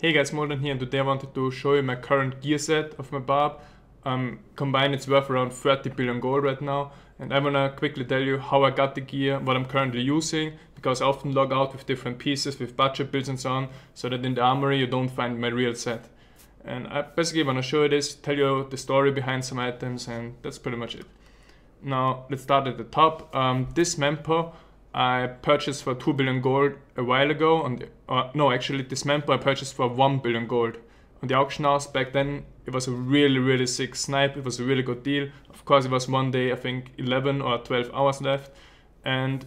Hey guys, Moldran here, and today I wanted to show you my current gear set of my barb. Combined it's worth around 30 billion gold right now, and I wanna quickly tell you how I got the gear, what I'm currently using, because I often log out with different pieces, with budget builds and so on, so that in the armory you don't find my real set. And I basically wanna show you this, tell you the story behind some items, and that's pretty much it. Now let's start at the top. This Mempo I purchased for 2 billion gold a while ago. This Mempo I purchased for 1 billion gold on the auction house. Back then it was a really sick snipe. It was a really good deal. Of course it was one day, I think 11 or 12 hours left. And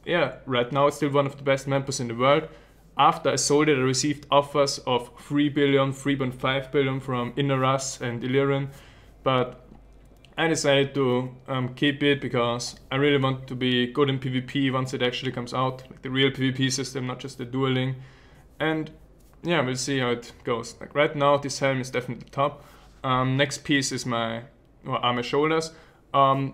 yeah, right now it's still one of the best Mempos in the world. After I sold it, I received offers of 3 billion, 3.5 billion from Inneras and Illyrian. But I decided to keep it because I really want to be good in PvP once it actually comes out, like the real PvP system, not just the dueling. And yeah, we'll see how it goes. Like right now, this helm is definitely top. Next piece is my armor shoulders. I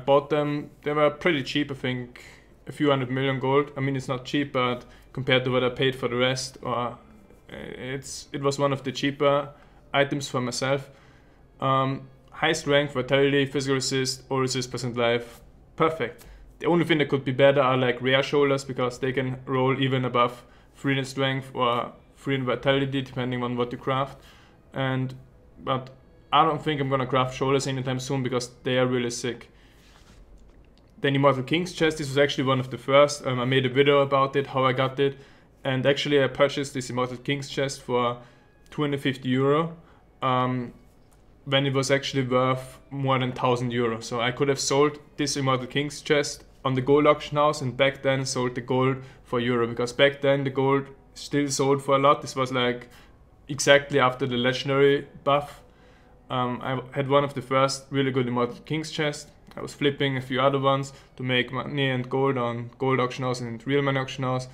bought them. They were pretty cheap. I think a few 100 million gold. I mean, it's not cheap, but compared to what I paid for the rest, it was one of the cheaper items for myself. High strength, vitality, physical resist, all resist percent life, perfect. The only thing that could be better are like rare shoulders, because they can roll even above 3 in strength or 3 in vitality depending on what you craft. But I don't think I'm gonna craft shoulders anytime soon because they are really sick. Then Immortal King's chest, this was actually one of the first. I made a video about it, how I got it, and actually I purchased this Immortal King's chest for 250 euro. When it was actually worth more than 1,000 euro. So I could have sold this Immortal King's chest on the gold auction house, and back then sold the gold for euro, because back then the gold still sold for a lot. This was like exactly after the legendary buff. I had one of the first really good Immortal King's chest. I was flipping a few other ones to make money and gold on gold auction house and real money auction house.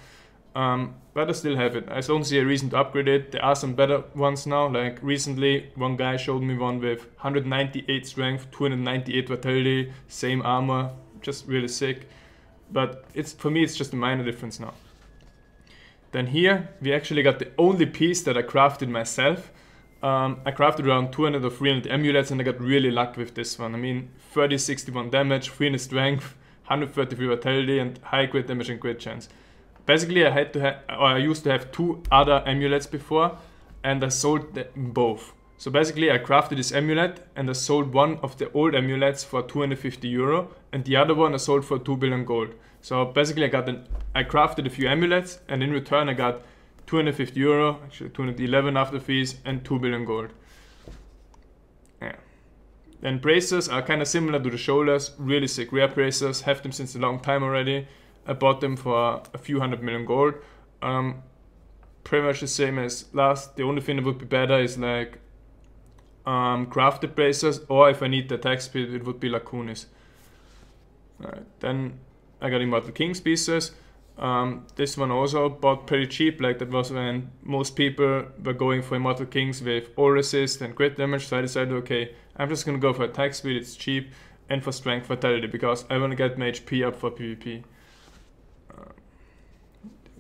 But I still have it. I don't see a reason to upgrade it. There are some better ones now. Like recently, one guy showed me one with 198 strength, 298 vitality, same armor, just really sick. But for me, it's just a minor difference now. Then here, we actually got the only piece that I crafted myself. I crafted around 200 or 300 amulets, and I got really lucky with this one. I mean, 30, 61 damage, 300 strength, 133 vitality, and high crit damage and crit chance. Basically, I used to have 2 other amulets before, and I sold them both. So basically, I crafted this amulet, and I sold one of the old amulets for 250 euro, and the other one I sold for 2 billion gold. So basically, I crafted a few amulets, and in return, I got 250 euro, actually 211 after fees, and 2 billion gold. Yeah. Then bracers are kind of similar to the shoulders, really sick rare bracers, have them since a long time already. I bought them for a few 100 million gold. Pretty much the same as last. The only thing that would be better is like crafted bracers, or if I need the attack speed, it would be Lacunis. Alright, then I got Immortal King's pieces. This one also bought pretty cheap. Like that was when most people were going for Immortal Kings with all resist and crit damage. So I decided, okay, I'm just gonna go for attack speed, it's cheap, and for strength vitality, because I wanna get my HP up for PvP.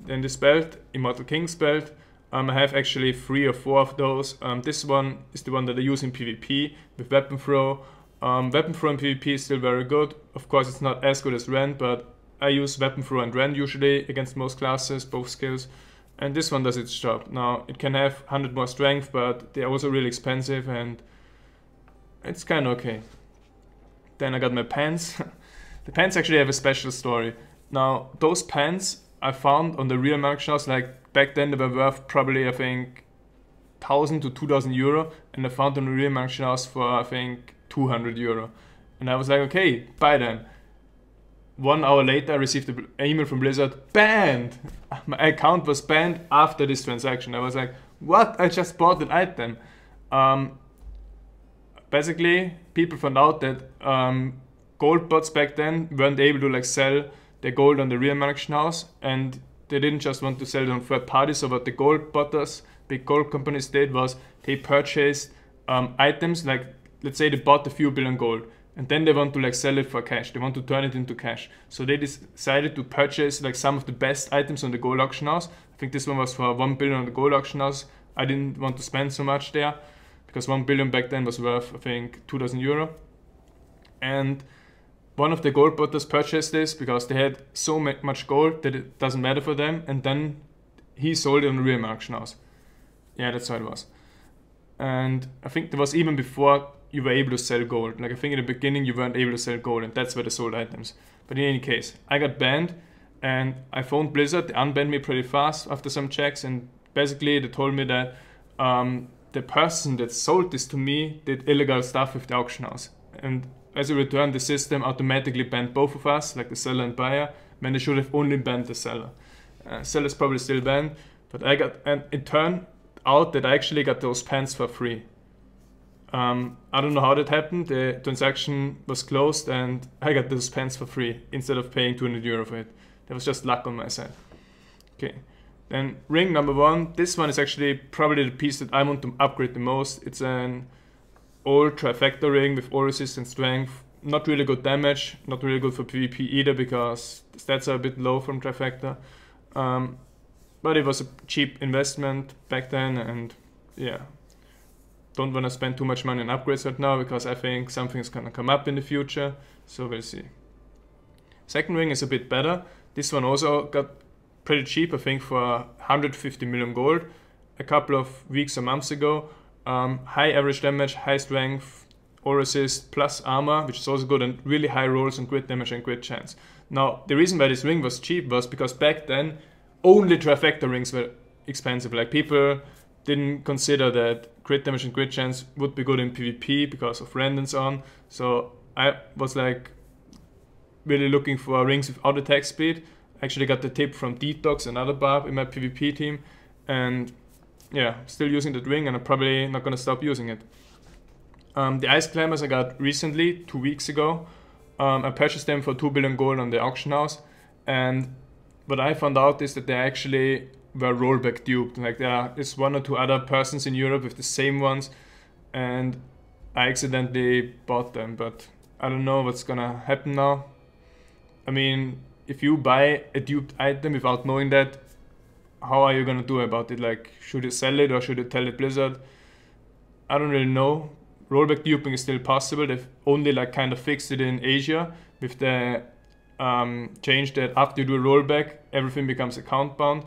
Then this belt, Immortal King's belt, I have actually 3 or 4 of those. This one is the one that I use in PvP with weapon throw. Weapon throw in PvP is still very good. Of course, it's not as good as Rend, but I use weapon throw and Rend usually against most classes, both skills. And this one does its job. Now, it can have 100 more strength, but they're also really expensive, and it's kind of okay. Then I got my pants. The pants actually have a special story. Now, those pants I found on the real auction house, like back then they were worth probably, I think, 1,000 to 2,000 euro, and I found them on the real auction house for, I think, 200 euro. And I was like, okay, buy them. 1 hour later, I received an email from Blizzard, banned! My account was banned after this transaction. I was like, what? I just bought an item. Basically, people found out that gold bots back then weren't able to like sell the gold on the real auction house, and they didn't just want to sell it on third parties. So what the gold botters, big gold companies did was they purchased items, like let's say they bought a few billion gold, and then they want to like sell it for cash. They want to turn it into cash. So they decided to purchase like some of the best items on the gold auction house. I think this one was for 1 billion on the gold auction house. I didn't want to spend so much there because 1 billion back then was worth, I think, 2,000 euro. And one of the gold botters purchased this because they had so much gold that it doesn't matter for them, and then he sold it on the real auction house. Yeah, that's how it was. And I think that was even before you were able to sell gold. Like I think in the beginning you weren't able to sell gold, and that's where they sold items. But in any case, I got banned, and I phoned Blizzard. They unbanned me pretty fast after some checks, and basically they told me that the person that sold this to me did illegal stuff with the auction house. And as a return, the system automatically banned both of us, like the seller and buyer, when they should have only banned the seller. Seller's probably still banned, but it turned out that I actually got those pants for free. I don't know how that happened. The transaction was closed and I got those pants for free instead of paying 200 euro for it. That was just luck on my side. Okay, then ring number 1. This one is actually probably the piece that I want to upgrade the most. It's an old trifecta ring with all resist and strength. Not really good damage, not really good for PvP either because the stats are a bit low from trifecta. But it was a cheap investment back then, and yeah, don't want to spend too much money on upgrades right now because I think something's gonna come up in the future, so we'll see. Second ring is a bit better. This one also got pretty cheap, I think for 150 million gold a couple of weeks or months ago. High average damage, high strength, all resist, plus armor, which is also good, and really high rolls on crit damage and crit chance. Now, the reason why this ring was cheap was because back then only trifecta rings were expensive. Like people didn't consider that crit damage and crit chance would be good in PvP because of rend and so on. So I was like really looking for rings without attack speed. I actually got the tip from Detox, another barb in my PvP team, and yeah, still using that ring, and I'm probably not gonna stop using it. The ice climbers I got recently, 2 weeks ago. I purchased them for 2 billion gold on the auction house, and what I found out is that they actually were rollback duped. Like there is 1 or 2 other persons in Europe with the same ones, and I accidentally bought them, but I don't know what's gonna happen now. I mean, if you buy a duped item without knowing that, how are you gonna do about it? Like, should you sell it or should you tell it Blizzard? I don't really know. Rollback duping is still possible. They've only like kind of fixed it in Asia with the change that after you do a rollback, everything becomes account bound.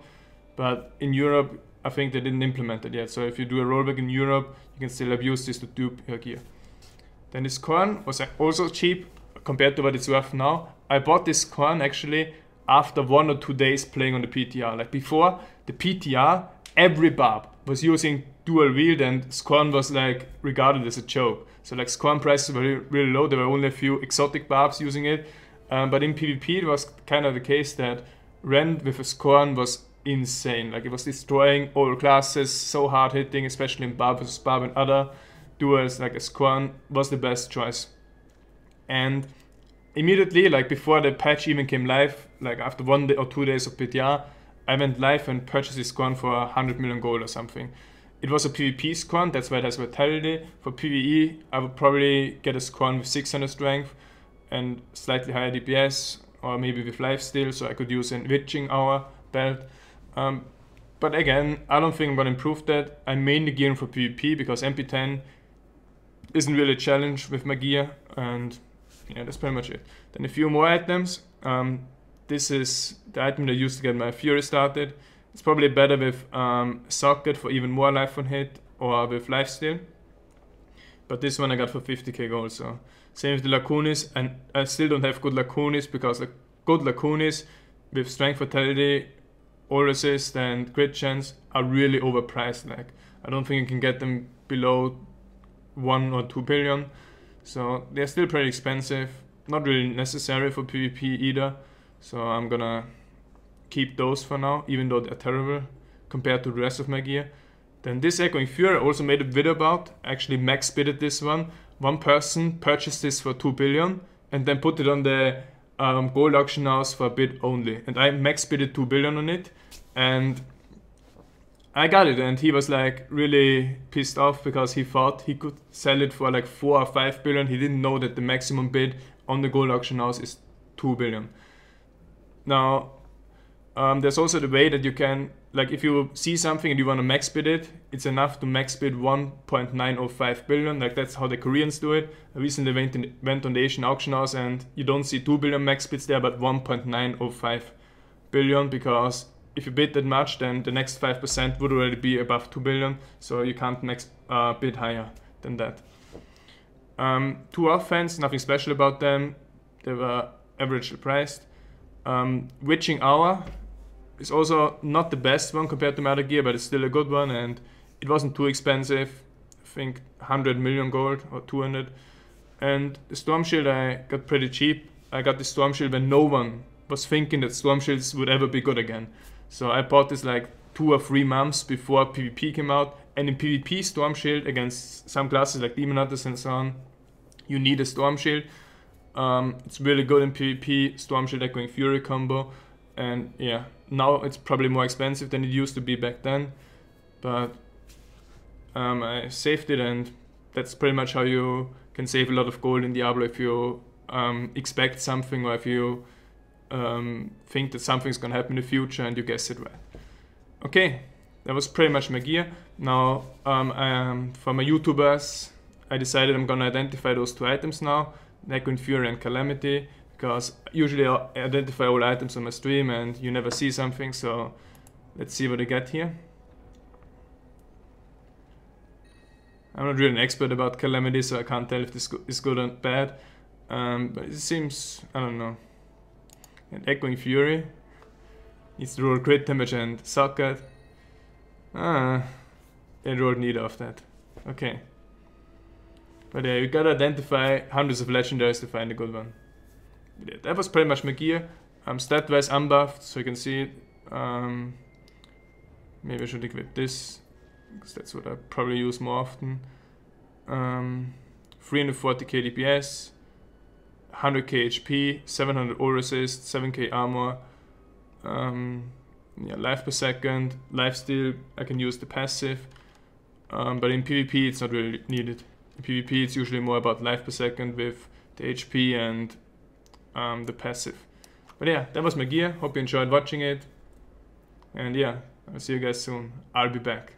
But in Europe, I think they didn't implement it yet. So if you do a rollback in Europe, you can still abuse this to dupe your gear. Then this corn was also cheap compared to what it's worth now. I bought this corn actually after 1 or 2 days playing on the PTR. Like before the PTR, every barb was using dual wield, and Scorn was like regarded as a joke. So like Scorn prices were really low. There were only a few exotic barbs using it. But in PvP it was kind of the case that rend with a Scorn was insane. Like it was destroying all classes, so hard hitting, especially in barb versus barb and other duels. Like a Scorn was the best choice. And immediately, like before the patch even came live, like after 1 day or 2 days of PTR, I went live and purchased this Scorn for 100 million gold or something. It was a PvP Scorn, that's why it has Vitality. For PvE, I would probably get a Scorn with 600 strength and slightly higher DPS, or maybe with lifesteal, so I could use an Witching Hour belt. But again, I don't think I'm gonna improve that. I'm mainly gearing for PvP because MP10 isn't really a challenge with my gear, and yeah, that's pretty much it. Then a few more items. This is the item that I used to get my Fury started. It's probably better with Socket for even more life on hit, or with lifesteal. But this one I got for 50k gold, so same with the Lacunis, and I still don't have good Lacunis because like good Lacunis with strength, vitality, all resist and crit chance are really overpriced. Like I don't think you can get them below 1 or 2 billion. So they're still pretty expensive, not really necessary for PvP either. So I'm gonna keep those for now, even though they're terrible compared to the rest of my gear. Then this Echoing Fury I also made a video about. Actually max bidded this one. One person purchased this for 2 billion and then put it on the gold auction house for a bid only. And I max bidded 2 billion on it. And I got it, and he was like really pissed off because he thought he could sell it for like 4 or 5 billion. He didn't know that the maximum bid on the gold auction house is 2 billion. Now, there's also the way that you can, like, if you see something and you want to max bid it, it's enough to max bid 1.905 billion. Like, that's how the Koreans do it. I recently went on the Asian auction house, and you don't see 2 billion max bids there, but 1.905 billion, because if you bid that much, then the next 5% would already be above 2 billion, so you can't max bid higher than that. 2 Offhands, nothing special about them. They were averagely priced. Witching Hour is also not the best one compared to my other gear, but it's still a good one, and it wasn't too expensive. I think 100 million gold or 200. And the Storm Shield I got pretty cheap. I got the Storm Shield when no one was thinking that Storm Shields would ever be good again. So I bought this like 2 or 3 months before PvP came out, and in PvP Storm Shield against some classes like Demon Hunters and so on, you need a Storm Shield. It's really good in PvP, Storm Shield Echoing Fury combo, and yeah, now it's probably more expensive than it used to be back then, but I saved it, and that's pretty much how you can save a lot of gold in Diablo if you expect something, or if you think that something's gonna happen in the future and you guess it right. Okay, that was pretty much my gear. Now, for my YouTubers, I decided I'm gonna identify those 2 items now, Echoing Fury and Calamity, because usually I identify all items on my stream and you never see something, so let's see what I get here. I'm not really an expert about Calamity, so I can't tell if this is good or bad, but it seems, I don't know. And Echoing Fury needs to roll crit damage and socket. It rolled neither of that. Okay. But yeah, you gotta identify hundreds of legendaries to find a good one. Yeah, that was pretty much my gear. Stat-wise unbuffed, so you can see it. Maybe I should equip this, because that's what I probably use more often. 340k DPS, 100k HP, 700 all resist, 7k armor. Yeah, life per second, lifesteal, I can use the passive. But in PvP it's not really needed. In PvP it's usually more about life per second with the HP and the passive. But yeah, that was my gear. Hope you enjoyed watching it. And yeah, I'll see you guys soon. I'll be back.